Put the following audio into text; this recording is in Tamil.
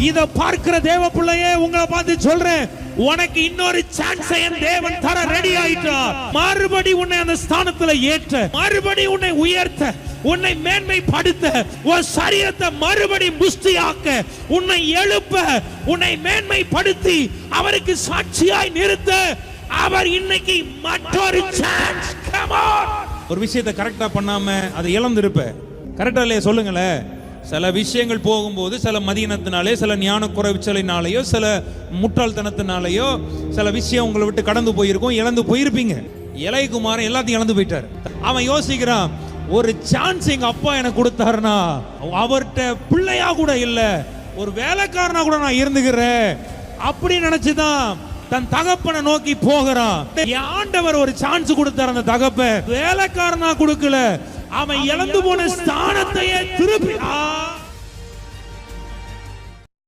இத பார்க்கிற தேவ பிள்ளையே, உங்களை பார்த்து சொல்றேன், உனக்கு இன்னொரு சான்ஸ் என் தேவன் தர ரெடி ஆயிட்டார். மறுபடி உன்னை அந்த ஸ்தானத்துல ஏற்ற, மறுபடி உன்னை உயர்த்த, உன்னை மேன்மைப்படுத்த, உன் சரீரத்தை மறுபடி புஷ்டியாக்க, உன்னை எழுப்ப, உன்னை மேன்மைப்படுத்தி அவருக்கு சாட்சியாய் நிறுத்த அவர் இன்னைக்கு மற்றொரு சான்ஸ். Come on. ஒரு விஷயத்தை கரெக்டா பண்ணாம அதை இழந்திருப்ப. கரெக்டா இல்லையா சொல்லுங்களேன். சில விஷயங்கள் போகும்போது சில மதியினத்தினாலே, சில ஞான குறைச்சலினாலேயோ, சில முட்டாள்தனத்தினாலேயோ சில விஷயம் உங்களை விட்டு கடந்து போயிருக்கும், இழந்து போயிருப்பீங்க. இளையகுமாரன் எல்லாத்தையும் இழந்து போயிட்டார். அவன் யோசிக்கிறான், ஒரு சான்ஸ் எங்க அப்பா எனக்கு கொடுத்தாருன்னா அவர்கிட்ட பிள்ளையா கூட இல்ல, ஒரு வேலைக்காரனா கூட நான் இருந்துக்கிறேன் அப்படி நினைச்சுதான் தன் தகப்பனை நோக்கி போகிறான். ஆண்டவர் ஒரு சான்ஸ் கொடுத்தார். அந்த தகப்ப வேலைக்காரனா கொடுக்கல, அவன் இழந்து போன ஸ்தானத்தையே திருப்பி